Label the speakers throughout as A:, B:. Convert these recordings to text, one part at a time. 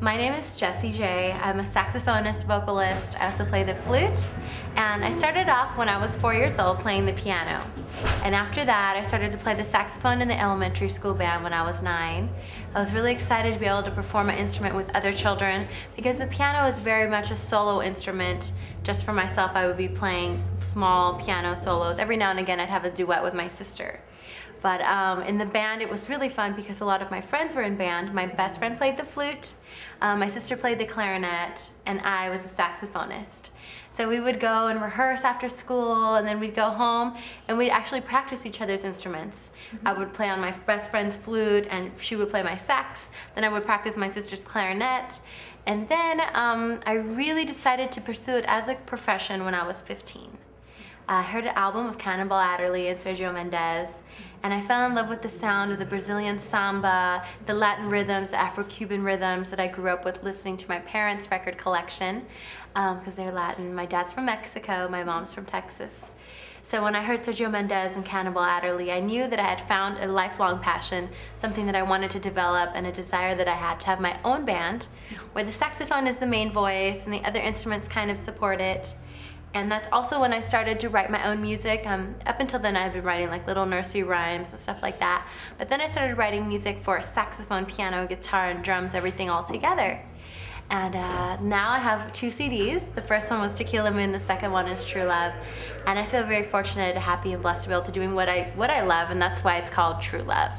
A: My name is Jessie J. I'm a saxophonist, vocalist. I also play the flute. And I started off when I was 4 years old playing the piano. And after that, I started to play the saxophone in the elementary school band when I was 9. I was really excited to be able to perform an instrument with other children because the piano is very much a solo instrument. Just for myself, I would be playing small piano solos. Every now and again, I'd have a duet with my sister. But in the band, it was really fun because a lot of my friends were in band. My best friend played the flute, my sister played the clarinet, and I was a saxophonist. So we would go and rehearse after school, and then we'd go home, and we'd actually practice each other's instruments. I would play on my best friend's flute, and she would play my sax. Then I would practice my sister's clarinet. And then I really decided to pursue it as a profession when I was 15. I heard an album of Cannonball Adderley and Sergio Mendes, and I fell in love with the sound of the Brazilian samba, the Latin rhythms, the Afro-Cuban rhythms that I grew up with listening to my parents' record collection, because they're Latin. My dad's from Mexico, my mom's from Texas. So when I heard Sergio Mendes and Cannonball Adderley, I knew that I had found a lifelong passion, something that I wanted to develop, and a desire that I had to have my own band, where the saxophone is the main voice and the other instruments kind of support it. And that's also when I started to write my own music. Up until then I had been writing like little nursery rhymes and stuff like that. But then I started writing music for saxophone, piano, guitar, and drums, everything all together. And now I have 2 CDs. The first one was Tequila Moon, the second one is True Love. And I feel very fortunate, happy, and blessed to be able to doing what I love, and that's why it's called True Love.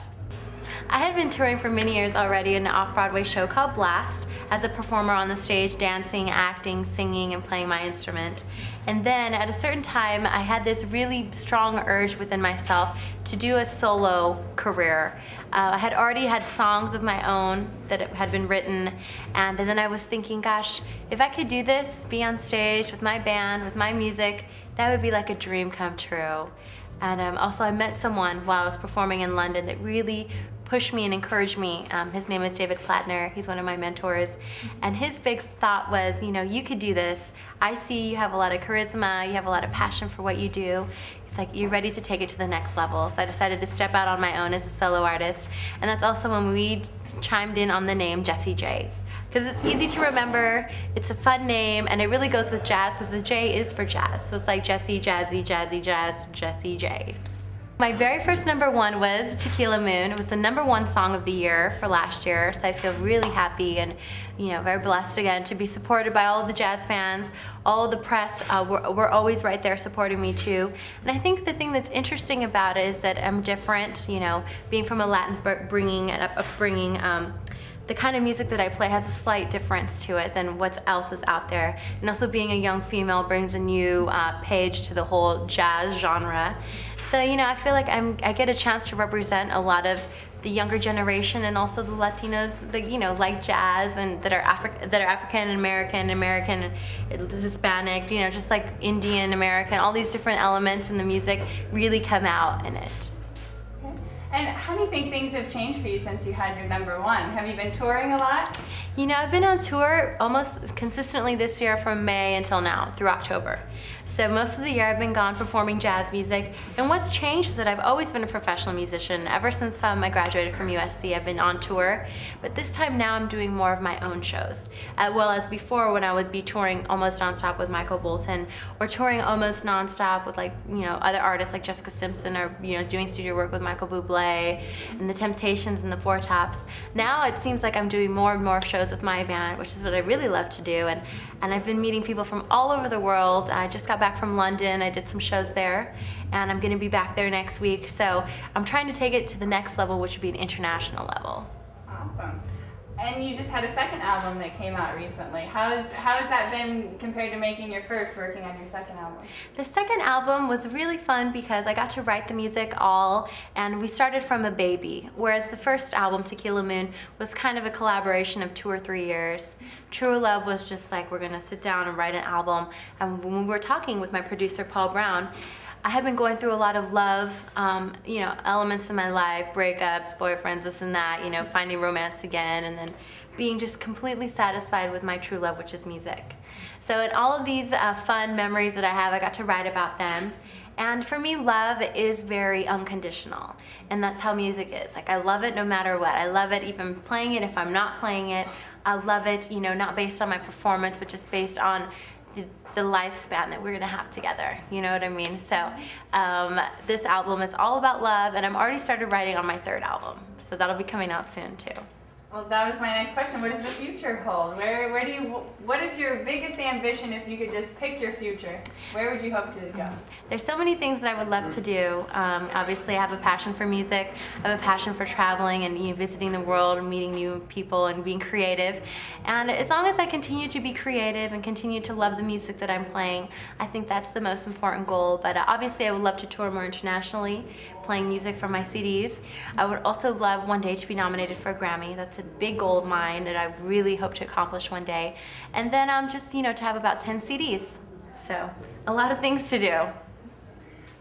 A: I had been touring for many years already in an off-Broadway show called Blast as a performer on the stage, dancing, acting, singing, and playing my instrument. And then at a certain time, I had this really strong urge within myself to do a solo career. I had already had songs of my own that had been written, and then I was thinking, gosh, if I could do this, be on stage with my band, with my music, that would be like a dream come true. And also I met someone while I was performing in London that really pushed me and encouraged me. His name is David Plattner. He's one of my mentors. And his big thought was, you know, you could do this. I see you have a lot of charisma, you have a lot of passion for what you do. It's like, you're ready to take it to the next level. So I decided to step out on my own as a solo artist. And that's also when we chimed in on the name Jessie J. Because it's easy to remember, it's a fun name, and it really goes with jazz because the J is for jazz. So it's like Jessie, Jazzy, Jazzy, Jazz, Jessie J. My very first #1 was Tequila Moon. It was the #1 song of the year for last year, so I feel really happy and very blessed again to be supported by all of the jazz fans. All of the press were always right there supporting me too. And I think the thing that's interesting about it is that I'm different, being from a Latin upbringing, the kind of music that I play has a slight difference to it than what else is out there. And also being a young female brings a new page to the whole jazz genre. So, I feel like I get a chance to represent a lot of the younger generation and also the Latinos that, like jazz and that are African American, Hispanic, just like Indian American, all these different elements in the music really come out in it.
B: And how do you think things have changed for you since you had your #1? Have you been touring a lot?
A: I've been on tour almost consistently this year from May until now, through October. So most of the year I've been gone performing jazz music, and what's changed is that I've always been a professional musician. Ever since I graduated from USC, I've been on tour, but this time now I'm doing more of my own shows. As well as before when I would be touring almost nonstop with Michael Bolton, or touring almost nonstop with other artists like Jessica Simpson, or doing studio work with Michael Bublé and the Temptations and the Four Tops. Now it seems like I'm doing more and more shows with my band, which is what I really love to do, and I've been meeting people from all over the world. I just got back from London, I did some shows there, and I'm going to be back there next week, so I'm trying to take it to the next level, which would be an international level.
B: Awesome. And you just had a second album that came out recently. How has that been compared to making your first, working on your second album?
A: The second album was really fun because I got to write the music all, and we started from a baby, whereas the first album, Tequila Moon, was kind of a collaboration of 2 or 3 years. True Love was just like, we're going to sit down and write an album, and when we were talking with my producer, Paul Brown, I had been going through a lot of love, elements in my life, breakups, boyfriends, this and that, finding romance again, and then being just completely satisfied with my true love, which is music. So in all of these fun memories that I have, I got to write about them. And for me, love is very unconditional. And that's how music is. Like, I love it no matter what. I love it even playing it if I'm not playing it. I love it, you know, not based on my performance, but just based on the lifespan that we're gonna have together, you know what I mean? So this album is all about love, and I'm already started writing on my third album, so that'll be coming out soon too.
B: Well, that was my next question. What does the future hold? What is your biggest ambition if you could just pick your future? Where would you hope to go?
A: There's so many things that I would love to do. Obviously, I have a passion for music. I have a passion for traveling and, you know, visiting the world and meeting new people and being creative. And as long as I continue to be creative and continue to love the music that I'm playing, I think that's the most important goal. But obviously, I would love to tour more internationally, playing music from my CDs. I would also love one day to be nominated for a Grammy. That's a big goal of mine that I really hope to accomplish one day. And then just, you know, to have about 10 CDs. So a lot of things to do.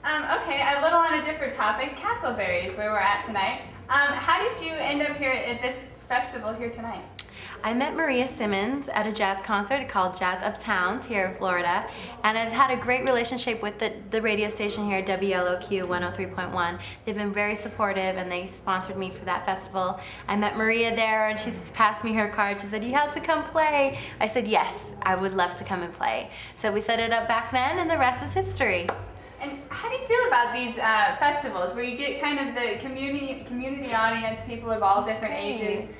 B: Okay, a little on a different topic, Castleberries, where we're at tonight. How did you end up here at this festival here tonight?
A: I met Maria Simmons at a jazz concert called Jazz Uptowns here in Florida, and I've had a great relationship with the radio station here, WLOQ 103.1. They've been very supportive, and they sponsored me for that festival. I met Maria there, and she passed me her card. She said, "You have to come play." I said, "Yes, I would love to come and play." So we set it up back then, and the rest is history.
B: And how do you feel about these festivals where you get kind of the community audience, people of all different ages?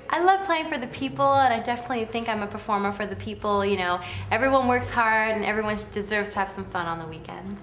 A: I love playing for the people, and I definitely think I'm a performer for the people. You know, everyone works hard, and everyone deserves to have some fun on the weekends.